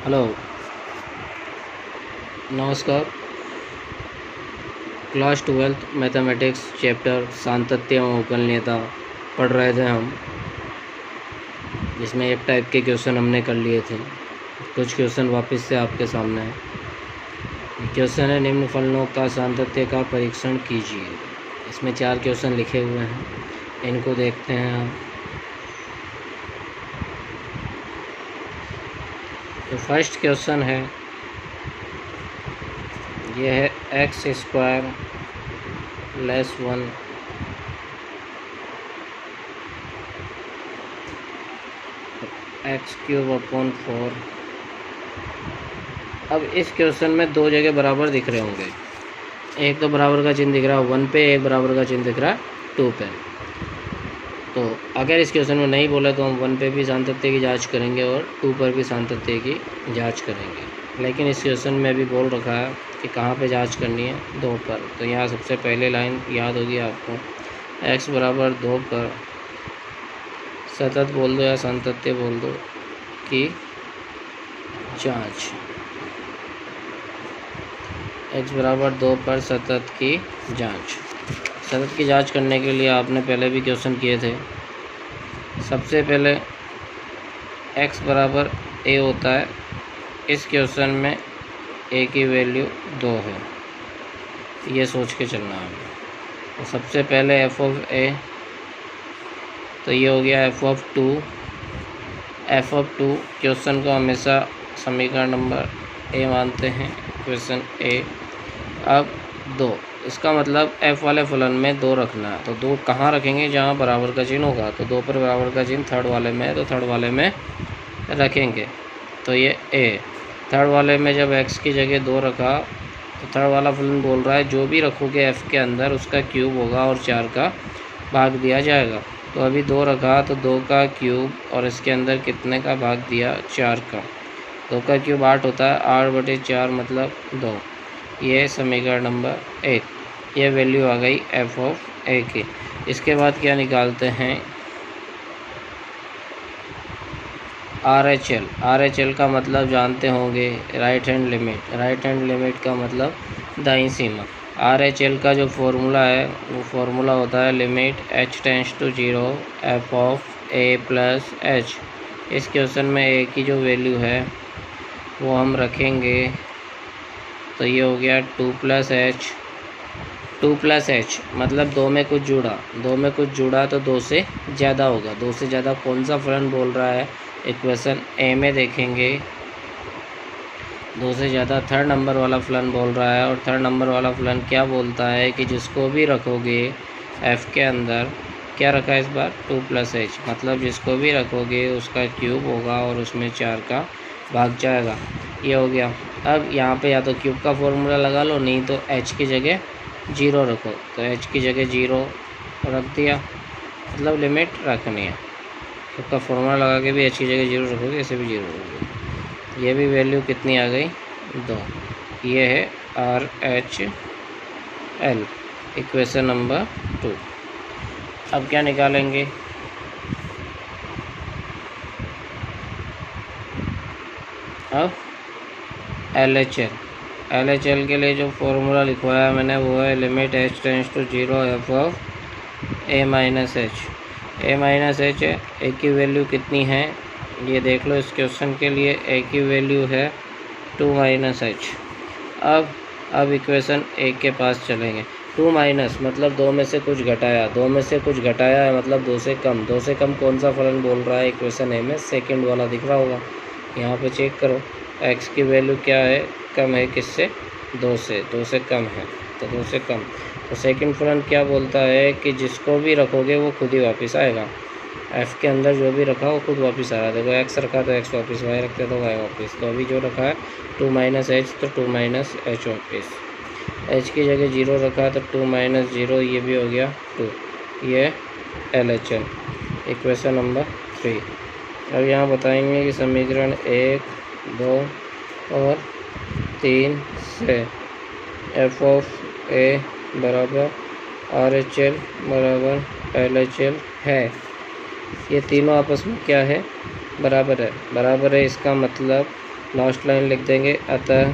Hello, नमस्कार। Class 12th mathematics chapter सातत्य एवं अवकलनीयता पढ़ रहे थे हम, जिसमें एक टाइप के क्वेश्चन हमने कर लिए थे। कुछ क्वेश्चन वापस से आपके सामने है। क्वेश्चन है, निम्न फलनों का सातत्य का परीक्षण कीजिए। इसमें 4 क्वेश्चन लिखे हुए हैं, इनको देखते हैं हम। तो फर्स्ट क्वेश्चन है, यह है x² लेस 1 x³/4। अब इस क्वेश्चन में 2 जगह बराबर दिख रहे होंगे। एक तो बराबर का चिन्ह दिख रहा है 1 पे, एक बराबर का चिन्ह दिख रहा है 2 पे। तो अगर इस क्वेश्चन में नहीं बोला तो हम 1 पे भी सातत्य की जांच करेंगे और 2 पर भी सातत्य की जांच करेंगे। लेकिन इस क्वेश्चन में भी बोल रखा है कि कहाँ पे जांच करनी है, 2 पर। तो यहाँ सबसे पहले लाइन याद होगी आपको, x बराबर 2 पर सतत बोल दो या सातत्य बोल दो की जांच। x बराबर 2 पर सतत की जांच। सतत की जांच करने के लिए आपने पहले भी क्वेश्चन किए थे। सबसे पहले x बराबर a होता है। इस क्वेश्चन में a की वैल्यू 2 है, ये सोच के चलना है। तो सबसे पहले f(a), तो ये हो गया f(2). f(2) क्वेश्चन को हमेशा समीकरण नंबर a मानते हैं, क्वेश्चन a। अब 2, इसका मतलब f वाले फलन में 2 रखना है। तो 2 कहाँ रखेंगे, जहाँ बराबर का चिन्ह होगा। तो 2 पर बराबर का चिन्ह थर्ड वाले में है, तो थर्ड वाले में रखेंगे। तो ये a, थर्ड वाले में जब x की जगह 2 रखा, तो थर्ड वाला फलन बोल रहा है जो भी रखोगे f के अंदर उसका क्यूब होगा और 4 का भाग दिया जाएगा। तो अभी 2 रखा तो 2 का क्यूब और इसके अंदर कितने का भाग दिया, 4 का। 2 का क्यूब 8 होता है, 8/4 मतलब 2। ये समीकरण नंबर 1, ये वैल्यू आ गई f(a) की। इसके बाद क्या निकालते हैं, RHL। RHL का मतलब जानते होंगे, right hand limit. Right hand limit का मतलब दाईं सीमा। RHL का जो फॉर्मूला है वो फॉर्मूला होता है लिमिट h→0 f(a+h)। इस क्वेश्चन में a की जो वैल्यू है वो हम रखेंगे, तो ये हो गया 2+h। 2+h मतलब 2 में कुछ जुड़ा, 2 में कुछ जुड़ा तो 2 से ज़्यादा होगा। 2 से ज़्यादा कौन सा फलन बोल रहा है, इक्वेशन a में देखेंगे। 2 से ज़्यादा थर्ड नंबर वाला फलन बोल रहा है, और थर्ड नंबर वाला फलन क्या बोलता है कि जिसको भी रखोगे f के अंदर, क्या रखा है इस बार, 2+h, मतलब जिसको भी रखोगे उसका क्यूब होगा और उसमें 4 का भाग जाएगा। ये हो गया। अब यहाँ पे या तो क्यूब का फॉर्मूला लगा लो, नहीं तो h की जगह 0 रखो। तो h की जगह 0 रख दिया, मतलब लिमिट रखनी है। क्यूब का फॉर्मूला लगा के भी h की जगह 0 रखोगे, ऐसे भी 0 रखोगे। ये भी वैल्यू कितनी आ गई, 2। ये है RHL, इक्वेशन नंबर 2। अब क्या निकालेंगे, अब LHL। LHL के लिए जो फॉर्मूला लिखवाया मैंने वो है लिमिट h→0 f(a-h)। a-h है, a की वैल्यू कितनी है ये देख लो। इस क्वेश्चन के लिए a की वैल्यू है 2-h। अब इक्वेशन a के पास चलेंगे। 2- मतलब 2 में से कुछ घटाया, 2 में से कुछ घटाया है मतलब 2 से कम। 2 से कम कौन सा फलन बोल रहा है, इक्वेशन a में सेकंड वाला दिख रहा होगा। यहाँ पे चेक करो, x की वैल्यू क्या है, कम है किससे, 2 से। 2 से कम है, तो 2 से कम। तो सेकंड फलन क्या बोलता है कि जिसको भी रखोगे वो खुद ही वापस आएगा। f के अंदर जो भी रखा वो खुद वापस आ रहा है। देखो x रखा तो x वापस, y रखते तो y वापस। तो अभी जो रखा है 2-h, तो 2-h वापस। h की जगह 0 रखा तो 2-0, ये भी हो गया 2। ये LHL, इक्वेशन नंबर 3। अब यहाँ बताएंगे कि समीकरण 1, 2 और 3 से f(a) बराबर RHL बराबर LHL है। ये तीनों आपस में क्या है, बराबर है। बराबर है, इसका मतलब लास्ट लाइन लिख देंगे, अतः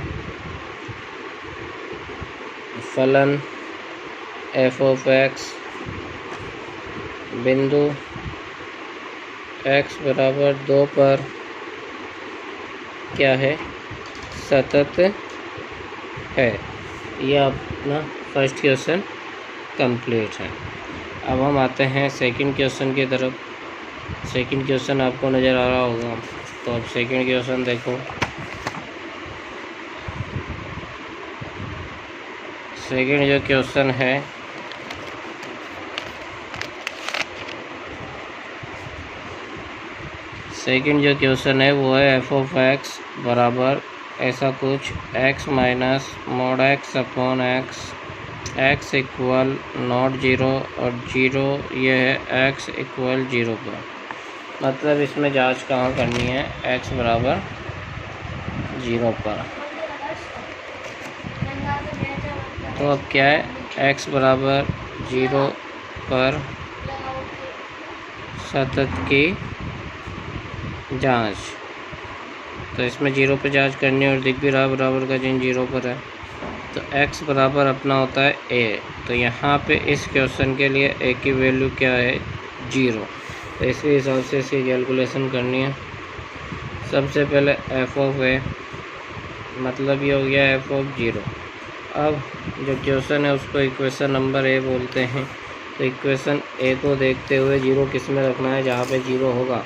फलन एफ ऑफ एक्स बिंदु x बराबर 2 पर क्या है, सतत है। ये अपना फर्स्ट क्वेश्चन कंप्लीट है। अब हम आते हैं सेकंड क्वेश्चन की तरफ। सेकंड क्वेश्चन आपको नज़र आ रहा होगा, तो अब सेकंड क्वेश्चन देखो। सेकंड जो क्वेश्चन है, सेकंड जो क्वेश्चन है वो है एफ ऑफ एक्स बराबर ऐसा कुछ x minus mode x upon x equal not zero और ज़ीरो, ये है x इक्वल 0 पर। मतलब इसमें जांच कहाँ करनी है, x बराबर 0 पर। तो अब क्या है, x बराबर 0 पर सतत की जांच। तो इसमें 0 पर जांच करनी है और दिख भी रहा बराबर का चिन्ह 0 पर है। तो x बराबर अपना होता है a। तो यहाँ पे इस क्वेश्चन के लिए a की वैल्यू क्या है, 0। तो इसके हिसाब से इसकी कैलकुलेशन करनी है। सबसे पहले f ऑफ a, मतलब ये हो गया f ऑफ 0। अब जो क्वेश्चन है उसको इक्वेशन नंबर a बोलते हैं। तो इक्वेशन a को देखते हुए 0 किस में रखना है, जहाँ पे 0 होगा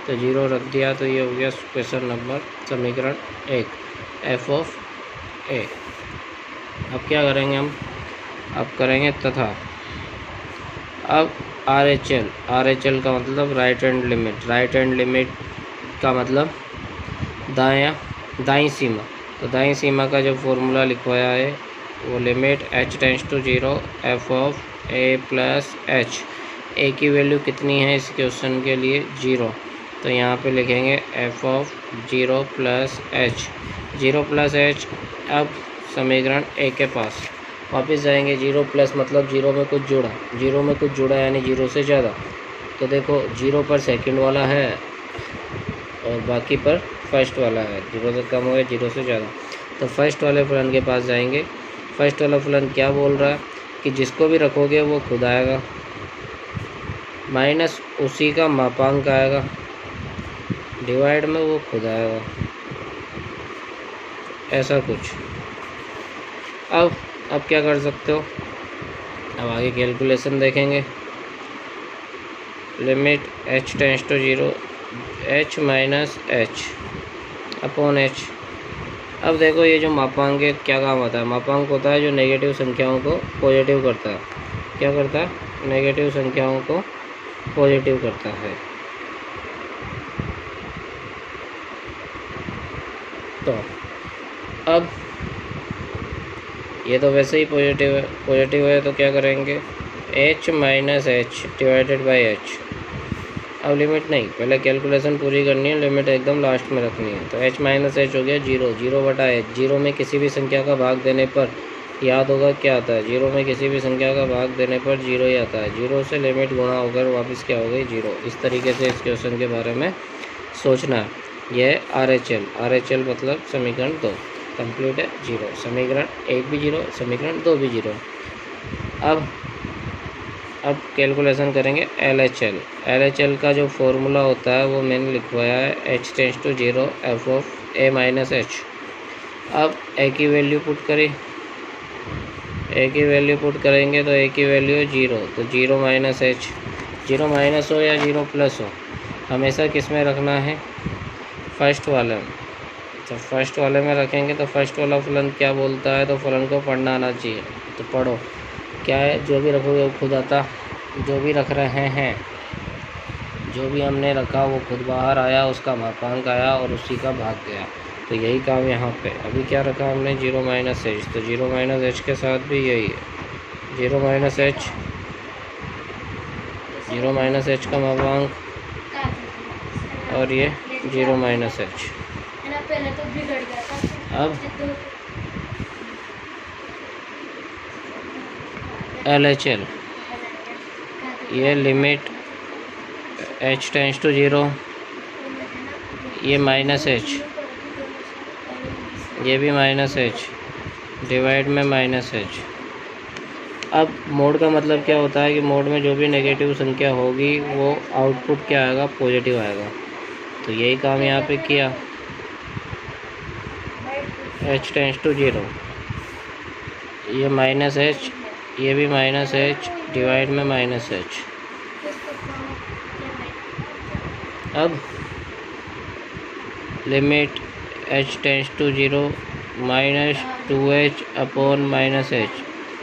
तो 0 रख दिया। तो ये हो गया क्वेश्चन नंबर समीकरण 1, एफ ऑफ ए। अब क्या करेंगे हम, अब करेंगे तथा। अब RHL का मतलब right hand limit. Right hand limit का मतलब दाईं सीमा। तो दाईं सीमा का जो फॉर्मूला लिखवाया है वो limit h tends to 0 F of A plus H. A की वैल्यू कितनी है इस क्वेश्चन के लिए, 0। तो यहाँ पे लिखेंगे F of 0 plus h, 0 plus H. अब समीकरण ए के पास वापस जाएंगे। 0 प्लस मतलब 0 में कुछ जुड़ा, 0 में कुछ जुड़ा यानी 0 से ज़्यादा। तो देखो 0 पर सेकंड वाला है और बाकी पर फर्स्ट वाला है, 0 से कम हो गया, 0 से ज़्यादा। तो फर्स्ट वाले फलन के पास जाएंगे। फर्स्ट वाला फलन क्या बोल रहा है कि जिसको भी रखोगे वो खुद आएगा, माइनस उसी का मापांक आएगा, डिवाइड में वो खुद आएगा, ऐसा कुछ। अब क्या कर सकते हो, अब आगे कैलकुलेशन देखेंगे। Limit h tends to 0 h minus h upon h. अब देखो ये जो मापांक है क्या काम होता है, मापांक होता है जो नेगेटिव संख्याओं को पॉजिटिव करता है। क्या करता है, नेगेटिव संख्याओं को पॉजिटिव करता है। तो अब ये तो वैसे ही पॉजिटिव है तो क्या करेंगे, h minus H divided by H. अब लिमिट नहीं, पहले कैलकुलेशन पूरी करनी है, लिमिट एकदम लास्ट में रखनी है। तो h माइनस एच हो गया 0, 0 बटा एच। 0 में किसी भी संख्या का भाग देने पर याद होगा क्या आता है, 0 में किसी भी संख्या का भाग देने पर 0 ही आता है। 0 से लिमिट गुणा होकर वापस क्या हो गई, 0। इस तरीके से इस क्वेश्चन के बारे में सोचना है। यह RHL मतलब समीकरण 2 कंप्लीट है, 0। समीकरण 1 भी 0, समीकरण 2 भी 0। अब कैलकुलेशन करेंगे LHL का जो फॉर्मूला होता है वो मैंने लिखवाया है, h tends to 0 F of a minus h. अब a की वैल्यू पुट करें, a की वैल्यू पुट करेंगे तो a की वैल्यू है 0। तो 0 माइनस एच, 0 माइनस हो या 0 प्लस हो, हमेशा किस में रखना है, फर्स्ट वाले में। तो फर्स्ट वाले में रखेंगे तो फर्स्ट वाला फलन क्या बोलता है, तो फलन को पढ़ना आना चाहिए। तो पढ़ो क्या है, जो भी रखोगे वो खुद आता। जो भी रख रहे हैं, जो भी हमने रखा वो खुद बाहर आया, उसका मापांक आया और उसी का भाग गया। तो यही काम यहाँ पे। अभी क्या रखा हमने, 0 माइनस एच। तो 0 माइनस एच के साथ भी यही है, 0 माइनस एच, 0 माइनस एच का मापांक और ये 0 माइनस एच। अब LHL, ये लिमिट h टेंड्स टू 0, ये माइनस एच ये भी माइनस एच, डिवाइड में माइनस एच। अब मोड का मतलब क्या होता है कि मोड में जो भी नेगेटिव संख्या होगी वो आउटपुट क्या आएगा, पॉजिटिव आएगा। तो यही काम यहाँ पे किया, h टेंड्स टू 0, ये माइनस एच, ये भी माइनस एच, डिवाइड में माइनस एच। अब limit h tends to 0 minus 2h upon minus h,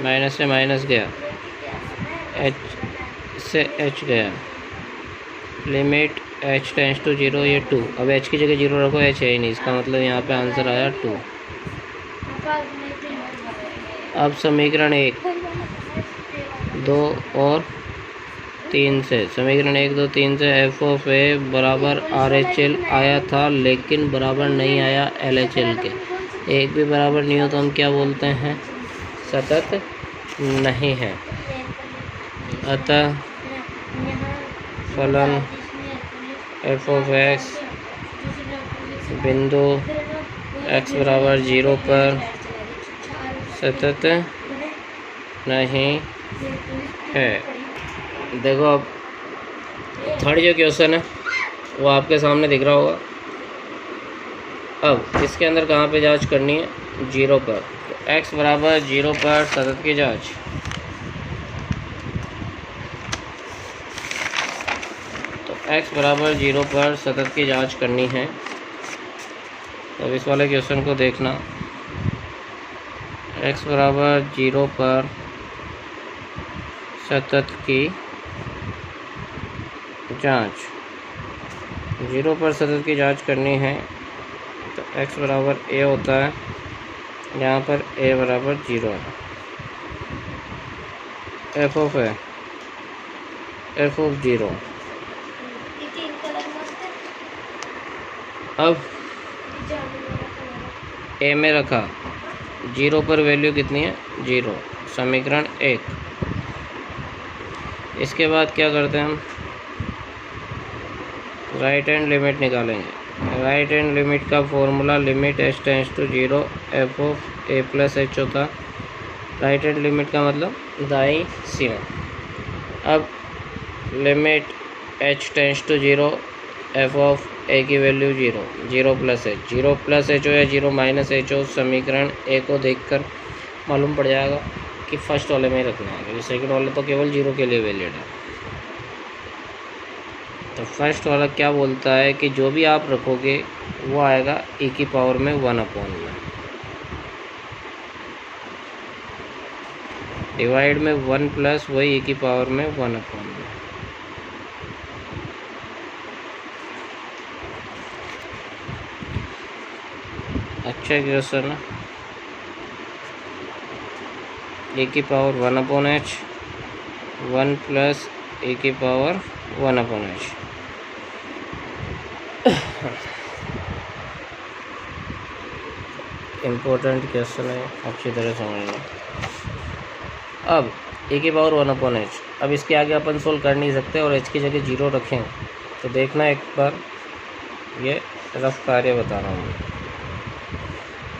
minus से माइनस गया, h से h गया, लिमिट h टेंड्स टू 0, ये 2। अब h की जगह 0 रखो, h है ही नहीं, इसका मतलब यहाँ पे आंसर आया 2। अब समीकरण 1, 2 और 3 से, समीकरण 1, 2, 3 से एफ ऑफ ए बराबर RHL आया था, लेकिन बराबर नहीं आया LHL के। एक भी बराबर नहीं हो तो हम क्या बोलते हैं, सतत नहीं है। अतः फलन एफ ऑफ एक्स बिंदु x बराबर 0 पर सतत नहीं है। देखो अब थर्ड जो क्वेश्चन है वो आपके सामने दिख रहा होगा। अब इसके अंदर कहाँ पे जांच करनी है, 0 पर। तो x बराबर 0 पर सतत की जांच, तो x बराबर 0 पर सतत की जांच करनी है। तो अब इस वाले क्वेश्चन को देखना, x बराबर 0 पर सतत की जांच, 0 पर सतत की जांच करनी है। तो x बराबर a होता है, यहाँ पर a बराबर 0 है। f of a, f of 0। अब a में रखा, 0 पर वैल्यू कितनी है, 0, समीकरण 1। इसके बाद क्या करते हैं हम, राइट हैंड लिमिट निकालेंगे। राइट हैंड लिमिट का formula limit h tends to 0 F of a plus h होता। राइट हैंड लिमिट का मतलब दाईं सीमा। अब limit h tends to 0 F of a की value 0, 0 plus h, 0 plus h हो या 0 माइनस एच हो, समीकरण a को देखकर मालूम पड़ जाएगा कि फर्स्ट वाले में ही रखना है, क्योंकि सेकंड वाले तो केवल 0 के लिए वैलिड है। तो फर्स्ट वाला क्या बोलता है कि जो भी आप रखोगे वो आएगा e की पावर में 1 अपॉन में, डिवाइड में 1 प्लस वही e की पावर में 1 अपॉन में। अच्छा क्वेश्चन है। e की power 1 upon h, 1 plus e की power 1 upon h। Important question है, अच्छी तरह समझना। अब e की पावर 1 अपॉन h, अब इसके आगे अपन सोल्व कर नहीं सकते और h की जगह 0 रखें। तो देखना एक बार, ये रफ कार्य बता रहा हूँ।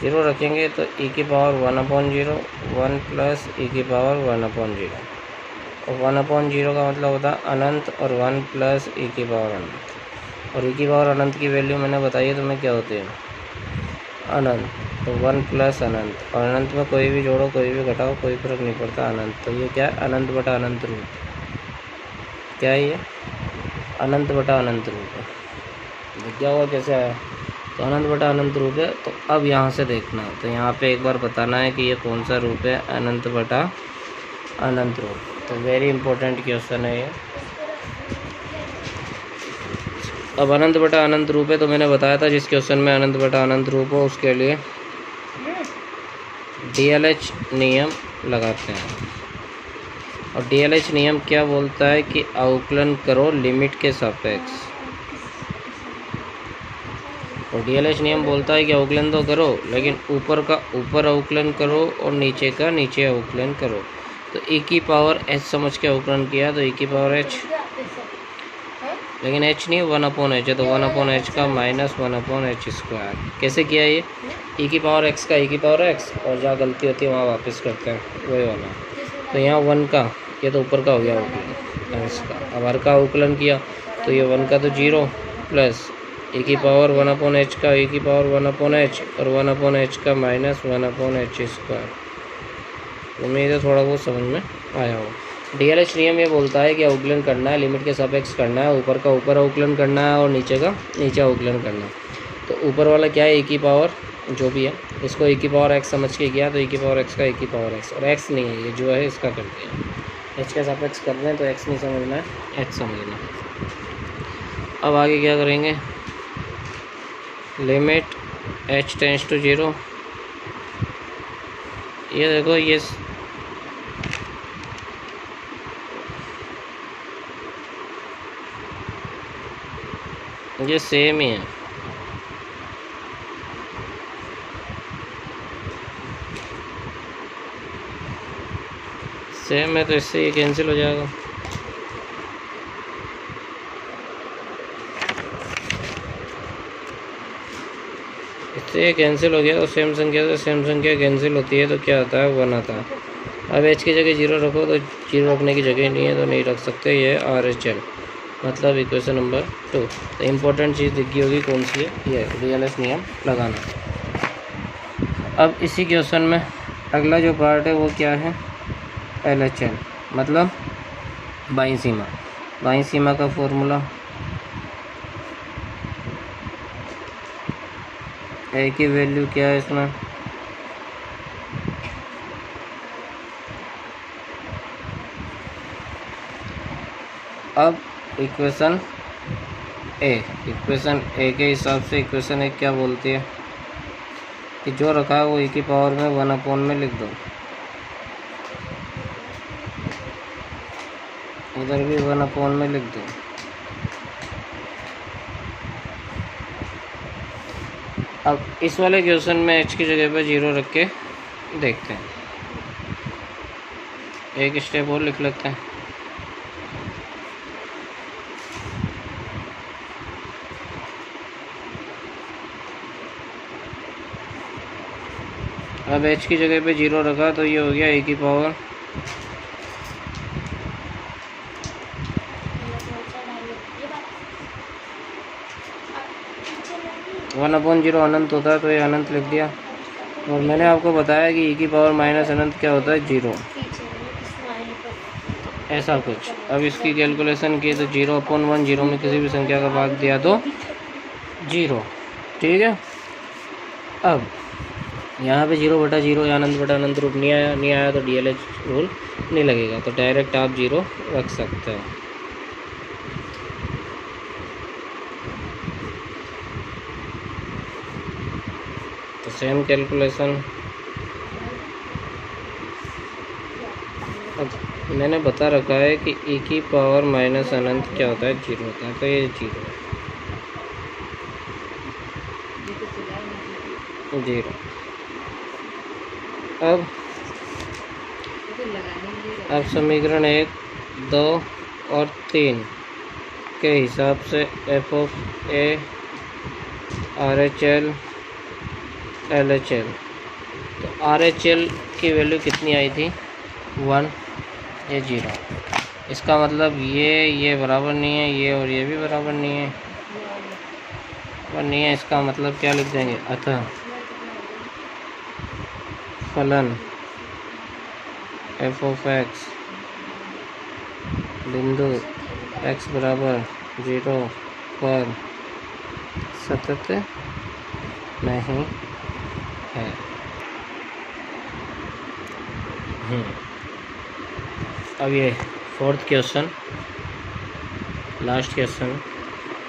0 रखेंगे तो e की पावर 1 अपॉन 0, 1 प्लस e की पावर 1 अपॉन 0, और 1 अपॉन 0 का मतलब होता है अनंत, और 1 प्लस e की पावर अनंत। और e की पावर अनंत की वैल्यू मैंने बताई है तुम्हें क्या होती है, अनंत। तो 1 प्लस अनंत, और अनंत में कोई भी जोड़ो कोई भी घटाओ कोई फर्क नहीं पड़ता, अनंत। तो ये क्या है, अनंत बटा अनंत रूप। क्या है ये, अनंत बटा अनंत रूप है। दिख गया होगा कैसे आया, तो अनंत बटा अनंत रूप है। तो अब यहाँ से देखना, तो यहाँ पे एक बार बताना है कि ये कौन सा रूप है, अनंत बटा अनंत रूप। तो वेरी इंपॉर्टेंट क्वेश्चन है ये। अब अनंत बटा अनंत रूप है, तो मैंने बताया था जिस क्वेश्चन में अनंत बटा अनंत रूप हो उसके लिए DLH नियम लगाते हैं। और DLH नियम क्या बोलता है कि अवकलन करो लिमिट के सापेक्ष। और DLH नियम बोलता है कि अवकलन तो करो, लेकिन ऊपर का ऊपर अवकलन करो और नीचे का नीचे अवकलन करो। तो e की पावर h समझ के अवकलन किया तो e की पावर h, लेकिन h नहीं, 1/h है, तो 1/h का माइनस 1/h²। कैसे किया ये? e की पावर x का e की पावर x, और जहाँ गलती होती है वहाँ वापस करते हैं, वही वाला। तो यहाँ 1 का, ये तो ऊपर का हो गया अवकलन x का, अब हर का अवकलन किया तो ये 1 का तो 0 प्लस e की पावर 1/h का e की पावर 1/h, और 1/h का माइनस 1/h²। उम्मीद है थोड़ा बहुत समझ में आया हो। डीएलएच नियम ये बोलता है कि अवकलन करना है, लिमिट के सापेक्ष करना है, ऊपर का ऊपर अवकलन करना है और नीचे का नीचे अवकलन करना है। तो ऊपर वाला क्या है, e की पावर जो भी है, इसको e की पावर x समझ के किया, तो e की पावर x का e की पावर x, और x नहीं है ये जो है, इसका करते हैं h के सापेक्ष कर रहे हैं, तो x नहीं समझना है, h समझना है। अब आगे क्या करेंगे, लिमिट h टेंड्स टू 0, ये देखो ये सेम ही है, सेम है, तो इससे ये कैंसिल हो जाएगा। इससे ये कैंसिल हो गया, तो सेम संख्या से सेम संख्या कैंसिल होती है, तो क्या आता है, 1 आता है। अब h की जगह 0 रखो, तो 0 रखने की जगह नहीं है, तो नहीं रख सकते, ये RHL, मतलब इक्वेशन नंबर 2। तो इम्पोर्टेंट चीज़ दिख गई होगी, कौन सी है, ये डीएलएच नियम लगाना। अब इसी क्वेश्चन में अगला जो पार्ट है वो क्या है, LHL, मतलब बाईं सीमा। बाईं सीमा का फॉर्मूला a की वैल्यू क्या है इसमें, अब इक्वेशन ए के हिसाब से इक्वेशन ए क्या बोलती है कि जो रखा है वो e की पावर में 1/, में लिख दो, इधर भी 1/, में लिख दो। अब इस वाले क्वेश्चन में h की जगह पे 0 रख के देखते हैं, एक स्टेप और लिख लेते हैं। अब h की जगह पे 0 रखा, तो ये हो गया e की पावर 1/0 अनंत होता है, तो ये अनंत लिख दिया। और मैंने आपको बताया कि e की पावर माइनस अनंत क्या होता है, 0, ऐसा कुछ। अब इसकी कैलकुलेशन की तो 0/1, 0 में किसी भी संख्या का भाग दिया तो 0, ठीक है। अब यहाँ पे 0/0 या अनंत रूप नहीं आया तो डीएलएच रूल नहीं लगेगा, तो डायरेक्ट आप 0 रख सकते हो। तो सेम कैलकुलेशन, अब मैंने बता रखा है कि e की पावर माइनस अनंत क्या होता है, 0 होता है, तो ये 0 है, 0। अब समीकरण 1, 2 और 3 के हिसाब से f(a), RHL, LHL, तो RHL की वैल्यू कितनी आई थी, 1, ये 0। इसका मतलब ये बराबर नहीं है, ये और ये भी बराबर नहीं है, और नहीं है, इसका मतलब क्या लिख देंगे, अतः फलन f(x) बिंदु x बराबर 0 पर सतत नहीं है। अब ये 4th क्वेश्चन, लास्ट क्वेश्चन,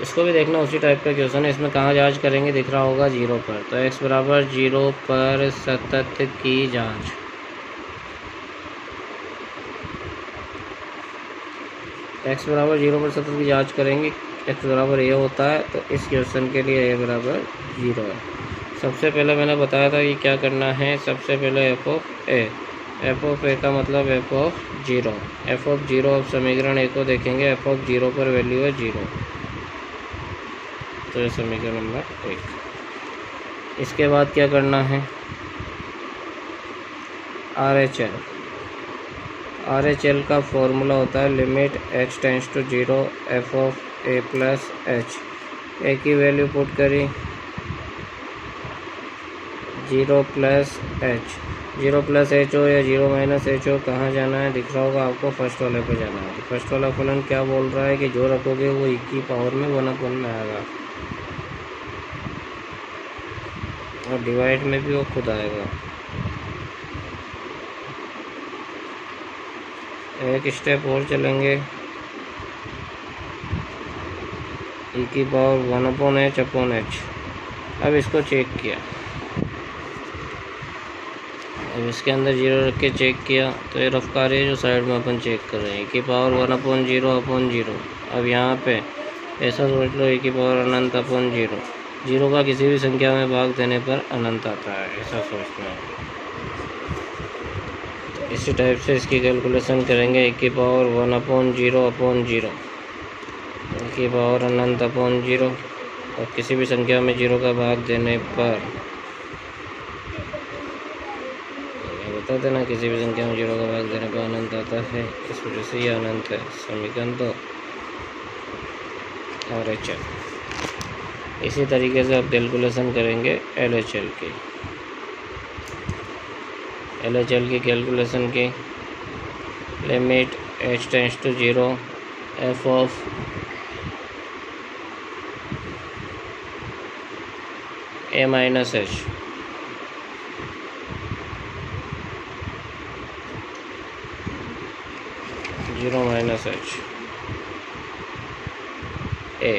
इसको भी देखना, उसी टाइप का क्वेश्चन है। इसमें कहाँ जांच करेंगे, दिख रहा होगा 0 पर, तो x बराबर 0 पर सतत की जांच। x बराबर 0 पर सतत की जांच करेंगे, x बराबर a होता है, तो इस क्वेश्चन के लिए a बराबर 0 है। सबसे पहले मैंने बताया था कि क्या करना है, सबसे पहले f(a) का मतलब f(0), अब समीकरण 1 को देखेंगे, f(0) पर वैल्यू है 0, तो ये समीकरण नंबर 1। इसके बाद क्या करना है, RHL का फॉर्मूला होता है limit h tends to 0 f of a plus h। A की वैल्यू पुट करी 0 प्लस h हो या 0 माइनस h हो, कहाँ जाना है दिख रहा होगा आपको, फर्स्ट वाले पे जाना है। फर्स्ट वाला फलन क्या बोल रहा है कि जो रखोगे वो e की पावर में 1/1 में आएगा और डिवाइड में भी वो खुद आएगा। एक स्टेप और चलेंगे, e की पावर 1/h/h। अब इसको चेक किया, अब इसके अंदर 0 रख के चेक किया तो ये रफ कार्य है जो साइड में अपन चेक कर रहे हैं, e की पावर 1/0/0। अब यहाँ पे ऐसा सोच लो, e की पावर अनंत अपॉन 0 का किसी भी संख्या में भाग देने पर अनंत आता है, ऐसा सोचना है। तो इसी टाइप से इसकी कैलकुलेशन करेंगे, e की पावर 1/0/0, e की पावर अनंत अपॉन 0 और किसी भी संख्या में 0 का भाग देने पर, बता देना किसी भी संख्या में 0 का भाग देने पर अनंत आता है, इस वजह से ये अनंत है। समीकरण 2 RHL। इसी तरीके से अब कैलकुलेशन करेंगे LHL की कैलकुलेशन की limit h tends to 0 f of a minus h। -h a